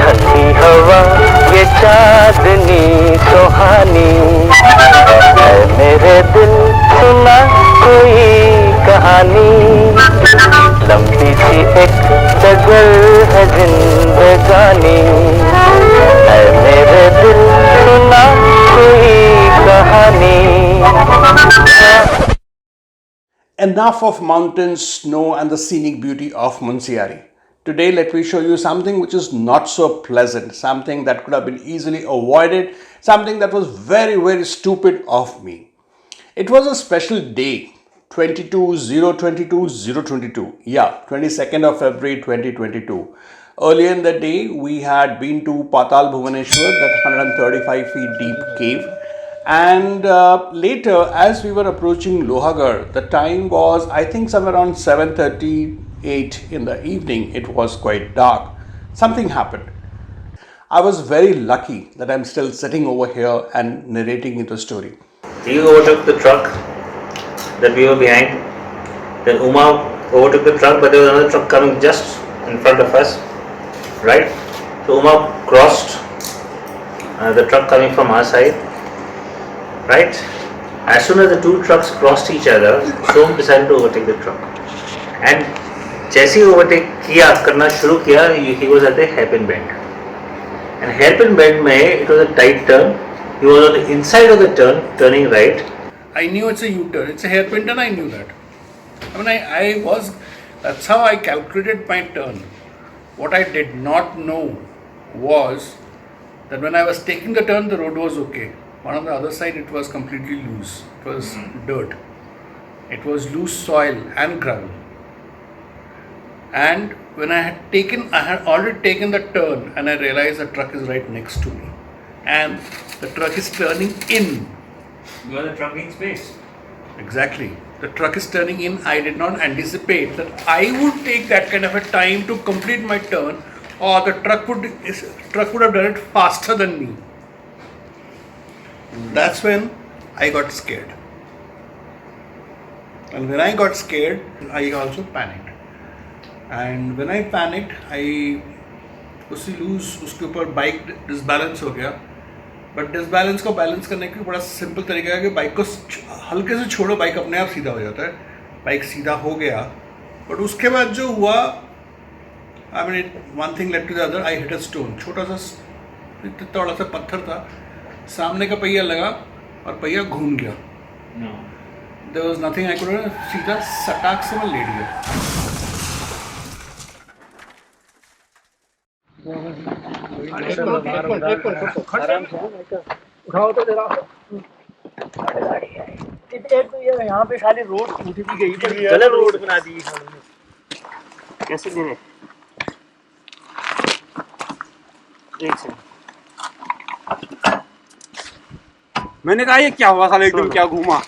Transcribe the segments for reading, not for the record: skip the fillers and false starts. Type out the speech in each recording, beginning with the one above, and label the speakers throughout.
Speaker 1: ठंडी हवा ये चांदनी सुहानी है, मेरे दिल सुना कोई कहानी, लंबी सी एक डगर है जिंदगानी है, मेरे दिल सुना कोई कहानी।
Speaker 2: Enough of mountains, snow and the scenic beauty of Munsiari. Today let me show you something which is not so pleasant, something that could have been easily avoided, something that was very stupid of me. It was a special day, 22/022/022, yeah, 22nd of February 2022. Earlier in the day, we had been to Patal Bhuvaneshwar, that 135 feet deep cave. And later, as we were approaching Lohagarh, the time was, I think, somewhere around 7:38 in the evening. It was quite dark. Something happened. I was very lucky that I'm still sitting over here and narrating you the story.
Speaker 3: We overtook the truck that we were behind. Then Uma overtook the truck, but there was another truck coming just in front of us, right? So Uma crossed the truck coming from our side, right? As soon as the two trucks crossed each other, Som decided to overtake the truck. And जैसे ही overtake करना शुरू किया, he was at the hairpin bend. And hairpin bend में it was a tight turn. He was on the inside of the turn, turning right.
Speaker 2: I knew it's a U-turn. It's a hairpin turn. I knew that. I mean, that's how I calculated my turn. What I did not know was that when I was taking the turn, the road was okay. But on the other side, it was completely loose. It was dirt. It was loose soil and gravel. And when I had already taken the turn, and I realized the truck is right next to me. And the truck is turning in.
Speaker 3: You are the truck in space.
Speaker 2: Exactly. The truck is turning in. I did not anticipate that I would take that kind of a time to complete my turn, or the truck would have done it faster than me. That's when I got scared. And when I got scared, I also panicked. And when I panicked, उसके ऊपर bike disbalance हो गया. But disbalance को balance करने का बड़ा simple तरीका है कि बाइक को हल्के से छोड़ो, बाइक अपने आप सीधा हो जाता है. बाइक सीधा हो गया, बट उसके बाद जो हुआ, I mean one thing led to the other. I hit a stone. थोड़ा सा पत्थर था, सामने का पहिया लगा और पहिया घूम गया. There was nothing I could do. सीधा सटाक से मैं लेट गया.
Speaker 4: उठाओ तो जरा. तो ये यहाँ पे सारी रोड टूटी भी गई, गलत रोड बना दी. कैसे गिरे? एक सेकंड. मैंने कहा ये क्या हुआ साले, एकदम क्या घूमा.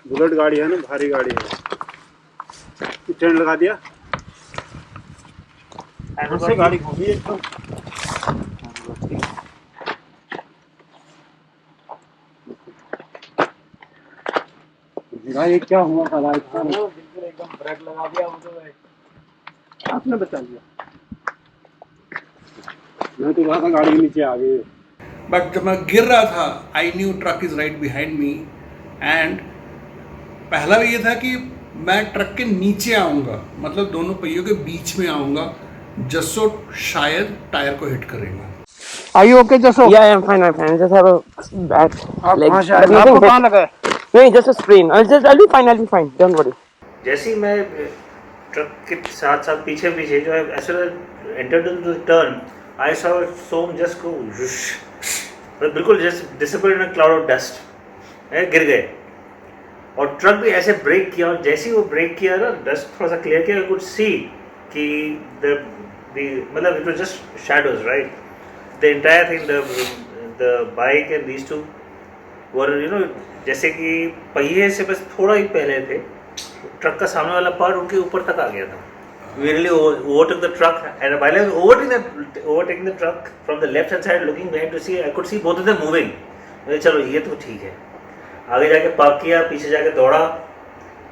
Speaker 4: बुलेट गाड़ी है ना, भारी गाड़ी है. ट्रेन लगा दिया, ऐसे गाड़ी घूमी एकदम. ये क्या हुआ साला, बिल्कुल एकदम ब्रेक लगा दिया. वो तो आपने बचा लिया. मैं तो वहाँ था, गाड़ी के नीचे आ गई.
Speaker 2: बट जब मैं गिर रहा था, I knew truck is right behind me. And पहला ये था कि मैं ट्रक के नीचे आऊँगा, मतलब दोनों पहियों के बीच में आऊँगा, जसो शायद टायर को हिट करेगा.
Speaker 4: Are you okay, Jasso?
Speaker 5: Yeah, I'm fine. Just have a bad leg.
Speaker 4: आपको कहाँ लगा है?
Speaker 5: No, just a sprain. I'll be fine. Don't worry.
Speaker 3: जैसे ही मैं ट्रक के साथ पीछे जो है, as soon as I entered into the turn, I saw Som just go बिल्कुल just disappeared in a cloud of dust. गिर गए. और ट्रक भी ऐसे ब्रेक किया, और जैसे ही वो ब्रेक किया ना, डस्ट थोड़ा सा क्लियर किया, आई कुड सी कि मतलब it was just shadows, right. The entire thing, the bike and these two were जैसे कि पहिए से बस थोड़ा ही पहले थे, ट्रक का सामने वाला पार्ट उनके ऊपर तक आ गया था. We really overtook the truck, and while I was overtaking the truck from the left hand side, looking behind to see, I could see both of them moving. मुझे चलो ये तो ठीक है. आगे जाके पार्क किया, पीछे जाके दौड़ा,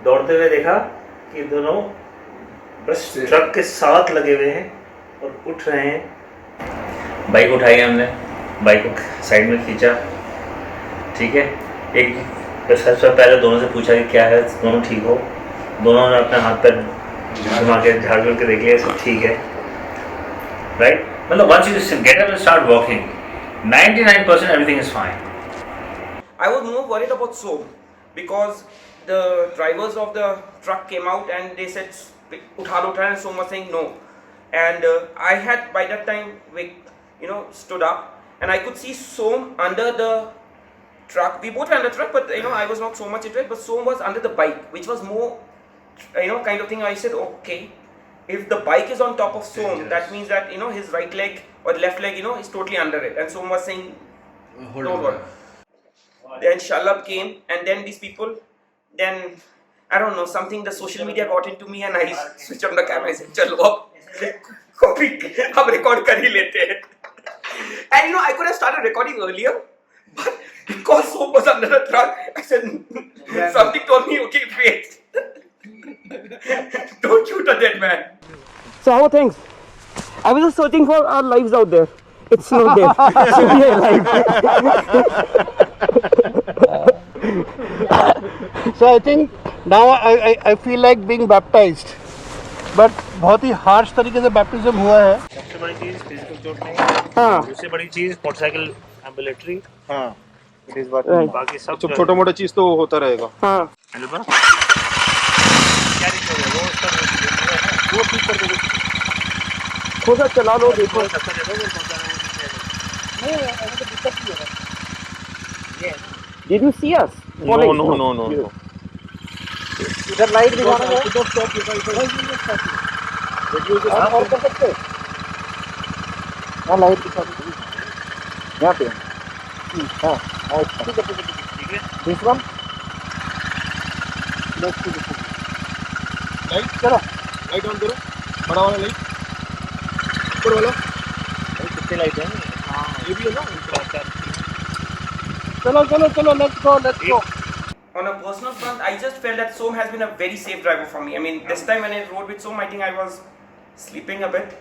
Speaker 3: दौड़ते हुए देखा कि दोनों बस ट्रक के साथ लगे हुए हैं और उठ रहे हैं. बाइक उठाई हमने, बाइक को साइड में खींचा, ठीक है. एक सबसे पहले दोनों से पूछा कि क्या है, दोनों ठीक हो. दोनों ने अपने हाथ पर घुमा के झाड़ झूड़ के देख लिया, सब ठीक है. राइट, मतलब once you get up and start walking, 99% everything is fine.
Speaker 5: I was more worried about Som because the drivers of the truck came out and they said utha lo, and Som was saying no, and I had by that time stood up and I could see Som under the truck. We both were under the truck, but I was not so much into it, but Som was under the bike, which was more kind of thing. I said, okay, if the bike is on top of Som, that means that his right leg or left leg is totally under it, and Som was saying don't worry. Then Shalab came, and then these people, then I don't know, something, the social media got into me and I switched on the camera. I said, chalo ab copy hum record kar hi lete hain. And I could have started recording earlier, but because Som was under the truck, I said something told me, okay, wait. Don't shoot a dead man. So how are things? I was just searching for our lives out there. It's not there. So we are alive.
Speaker 6: So I think now I feel like being baptized. But बहुत ही harsh तरीके से baptism हुआ है.
Speaker 3: सबसे बड़ी चीज physical चोट नहीं. हाँ. दूसरी बड़ी चीज मोटरसाइकिल एम्बुलेटरी. हाँ. इस बात बाकी सब
Speaker 6: छोटा मोटा चीज तो होता रहेगा.
Speaker 5: हाँ.
Speaker 6: वो ठीक कर दो.
Speaker 5: थोड़ा चला लो देखो. Did you see us?
Speaker 6: No. इधर लाइट दिखाना है. इधर स्टॉप और कर सकते हैं. हाँ लाइट दिखा दो. यहाँ पे. हाँ ठीक है. This one. लाइट चलो. लाइट ऑन करो. बड़ा वाला लाइट. ऊपर वाला. कितने लाइट हैं? हाँ ये भी है ना. चलो let's go.
Speaker 5: On a personal front, I just felt that Som has been a very safe driver for me. I mean, this time when I rode with Som, I think I was sleeping a bit,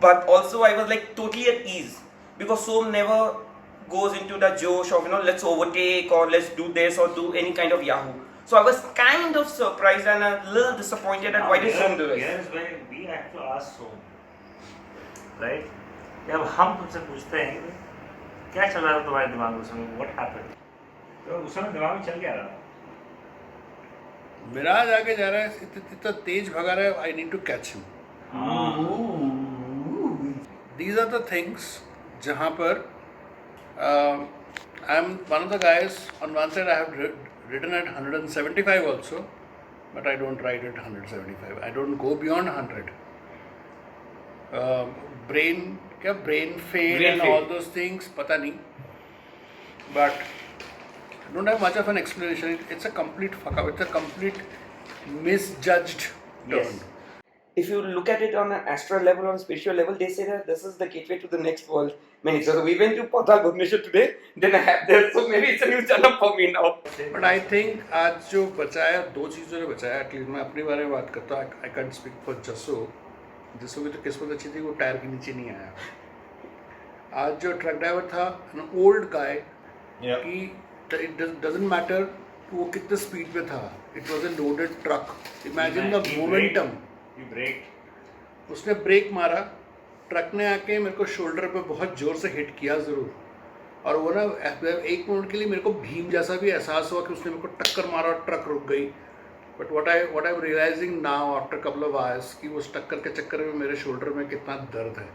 Speaker 5: but also I was like totally at ease because Som never goes into the josh of let's overtake or let's do this or do any kind of yahoo. So I was kind of surprised and a little disappointed at why did Som do it.
Speaker 3: Yes, when we have to ask Som, right? जब हम तुमसे पूछते हैं क्या चल रहा था तुम्हारे दिमाग में उस समय, what happened? तो उस समय दिमाग में चल क्या रहा?
Speaker 2: मिराज आगे जा रहा है, इतना तेज भगा रहा है. I need to catch him. These are the things जहाँ पर I am one of the guys. On one side I have ridden at 175 also, but I don't ride at 175. I don't go beyond 100. Brain fade and all those things, pata nahi. But I don't have much of an explanation. It's a complete fuck up. It's a complete misjudged turn.
Speaker 5: Yes. If you look at it on an astral level or a spiritual level, they say that this is the gateway to the next world. So we went to Pithoragarh today. Then I have this, so maybe it's a new channel for me now.
Speaker 2: But I think आज जो बचाया, दो चीज़ों ने बचाया. At least मैं अपने बारे में बात करता हूँ. I can't speak for जसो की तो किस्मत अच्छी थी, वो टायर के नीचे नहीं आया. आज जो ट्रक ड्राइवर था, an old guy, कि it doesn't matter वो कितने स्पीड पे था. It was a loaded truck. Imagine the momentum.
Speaker 3: You brake.
Speaker 2: उसने ब्रेक मारा, ट्रक ने आके मेरे को शोल्डर पे बहुत ज़ोर से हिट किया ज़रूर. और वो ना एक मिनट के लिए मेरे को भीम जैसा भी एहसास हुआ कि उसने मेरे को टक्कर मारा और ट्रक रुक गई. But what I am realising now after couple of hours कि उस टक्कर के चक्कर में मेरे शोल्डर में कितना दर्द है.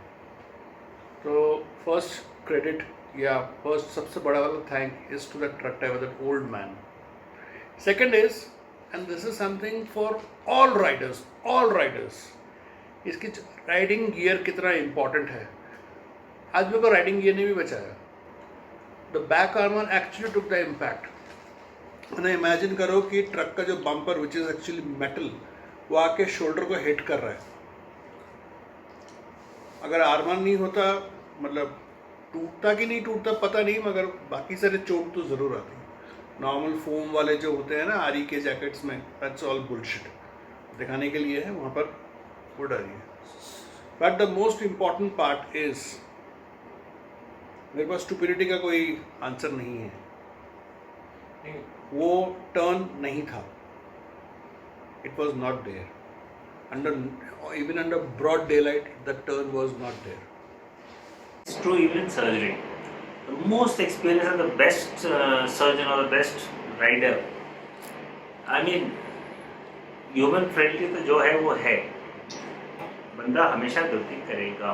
Speaker 2: तो फर्स्ट क्रेडिट या फर्स्ट सबसे बड़ा वाला thank is to the truck driver, that old man. Second is, and this is something for all riders, इसकी राइडिंग गियर कितना इम्पॉर्टेंट है. आज मेरे को राइडिंग गियर ने भी बचाया. The back armour actually took the impact. मैंने इमेजिन करो कि ट्रक का जो bumper which is actually metal, वो आके शोल्डर को हिट कर रहा है. अगर आर्मर नहीं होता, मतलब टूटता कि नहीं टूटता पता नहीं, मगर बाकी सारे चोट तो ज़रूर आती। नॉर्मल फोम वाले जो होते हैं ना आरी के जैकेट्स में, दैट्स ऑल बुलशिट, दिखाने के लिए है, वहाँ पर वो डरी है। But the most important part is, मेरे पास स्टुपिडिटी का कोई आंसर नहीं है। वो टर्न नहीं था, it was not there even under broad daylight. The turn was not there.
Speaker 3: It's true even in surgery. The most experienced and the best surgeon or the best rider, I mean, human friendly तो जो है वो है, बंदा हमेशा गलती करेगा,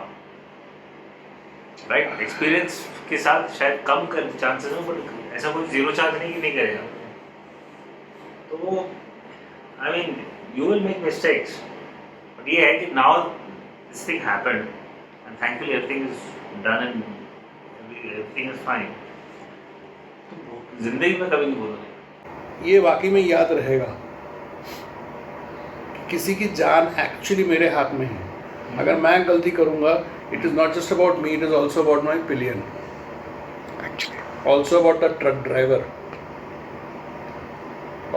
Speaker 3: right? Experience के साथ शायद कम कर चांसेस हो, बट ऐसा कोई जीरो चांस नहीं कि नहीं करेगा। तो I mean you will make mistakes, but ये है कि now this thing happened and thankfully everything is done and everything is fine. तो जिंदगी में कभी नहीं बोलोगे।
Speaker 2: ये वाकई में याद रहेगा कि किसी की जान एक्चुअली मेरे हाथ में है। अगर मैं गलती करूंगा, it is not just about me, it is also about my pillion, actually also about the truck driver,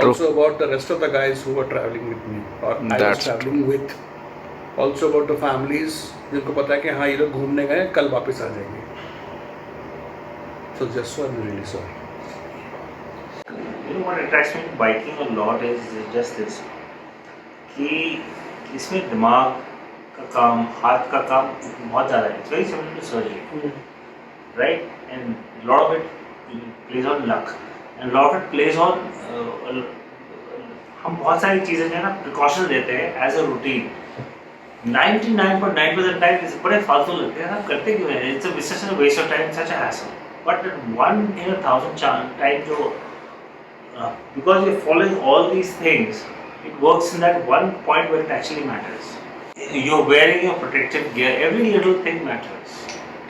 Speaker 2: also about the rest of the guys who were traveling with me or I was traveling with, also about the families जिनको पता है कि हाँ ये लोग घूमने गए, कल वापस आ जाएंगे। So just so I'm really sorry.
Speaker 3: You know what attracts me to biking a lot is just this, कि इसमें दिमाग का काम, हाथ का काम बहुत ज़्यादा है। It's very similar to surgery, right? And lot of it plays on luck. And lot of it plays on हम बहुत सारी चीज़ें जो है ना प्रिकॉशन लेते हैं एज अ रूटीन। 99.9% टाइम बड़े फालतू लगते हैं, हम करते क्यों हैं? It's a such a waste of time, such a hassle. But 1 in 1,000 time जो because you're following all these things, it works in that one point where it actually matters. You're wearing your protective gear, every little thing matters.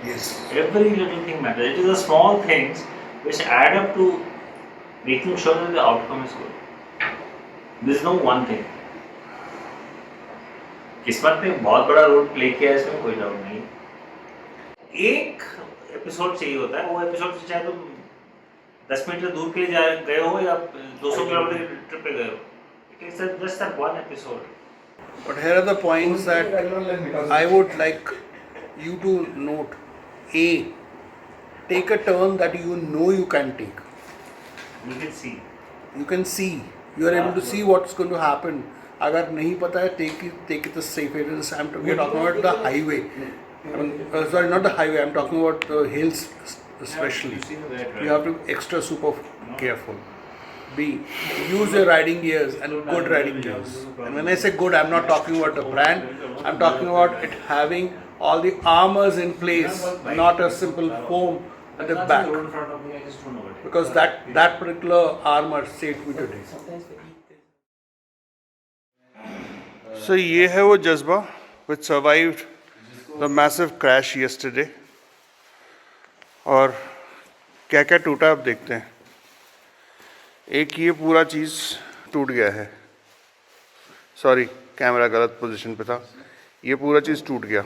Speaker 2: Yes.
Speaker 3: Every little thing matters. It is the small things which add up to making sure that the outcome is good. There is no one thing. किस्मत ने बहुत बड़ा role play किया है, इसमें कोई doubt नहीं। एक एपिसोड चाहिए होता है, वो एपिसोड चाहे तुम 10 मीटर दूर के लिए गए हो या 200 किलोमीटर की ट्रिप पे गए हो, it is just that one episode.
Speaker 2: But here are the points that I would like you to note. A, take a turn that you know you can take.
Speaker 3: You can see.
Speaker 2: You can see. You are able to see what's going to happen. अगर नहीं पता है, take it the safe way. We are talking about the highway. I mean, sorry, not the highway. I'm talking about hills, especially. You have to be extra super careful. B, use your riding gears and good riding gears. And when I say good, I'm not talking about the brand. I'm talking about it having all the armors in place, not a simple foam at the back. Because that particular armor saved me today. So ये है वो जज्बा which survived the massive crash yesterday. और क्या क्या टूटा अब देखते हैं। एक ये पूरा चीज़ टूट गया है, सॉरी कैमरा गलत पोजीशन पे था, ये पूरा चीज़ टूट गया।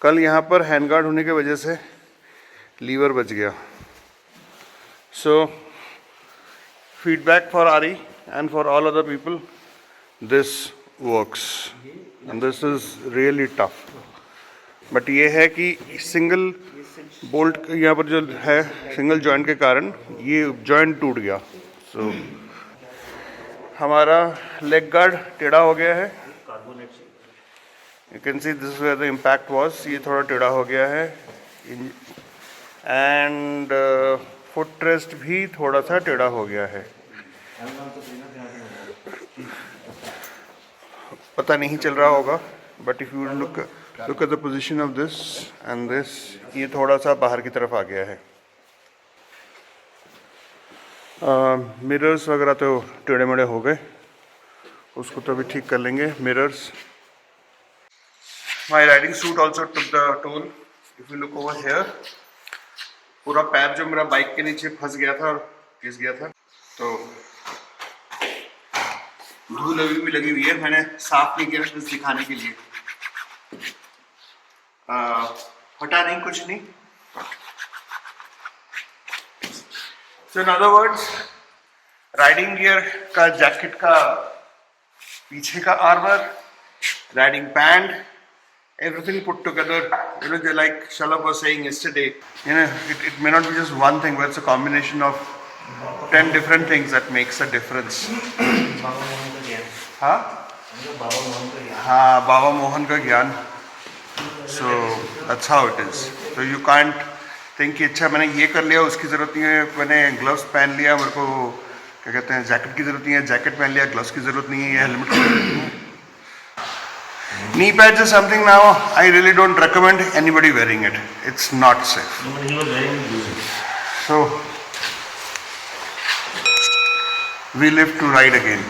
Speaker 2: कल यहाँ पर हैंड गार्ड होने की वजह से लीवर बच गया। सो फीडबैक फॉर आरी and for all other people, this works and this is really tough. But ये है कि सिंगल बोल्ट यहाँ पर जो है, सिंगल जॉइंट के कारण ये जॉइंट टूट गया। सो हमारा लेग गार्ड टेढ़ा हो गया है। You can see this where the impact was, ये थोड़ा टेढ़ा हो गया है। एंड फुट रेस्ट भी थोड़ा सा टेढ़ा हो गया है। पता नहीं चल रहा होगा, but if you look at the position of this and this, ये थोड़ा सा बाहर की तरफ आ गया है। मिरर्स वगैरह तो टेढ़े मेढ़े हो गए, उसको तो अभी ठीक कर लेंगे। Mirrors, my riding suit also took the toll. If you look over here, पूरा पैर जो मेरा बाइक के नीचे फंस गया था और घिस गया था, तो धूल अभी भी लगी हुई है। मैंने साफ नहीं किया बस दिखाने के लिए।
Speaker 7: हटा नहीं, कुछ नहीं. So in other words, riding gear का जैकेट का पीछे का armour, riding band, everything put together. You know, like Shalabh was saying yesterday, you know, it may not be just one thing, but it's a combination of 10 different things that makes a difference. हाँ? हाँ, Baba Mohan का ज्ञान. So that's how it is. So you can't think कि अच्छा मैंने ये कर लिया, उसकी ज़रूरत नहीं है, मैंने ग्लव्स पहन लिया, मेरे को क्या कहते हैं जैकेट की ज़रूरत नहीं है, जैकेट पहन लिया, ग्लव्स की ज़रूरत नहीं है, हेलमेट की ज़रूरत नहीं है. Knee pads is something now I really don't recommend anybody wearing it. It's not safe.
Speaker 3: He was wearing it.
Speaker 7: So we live to ride again.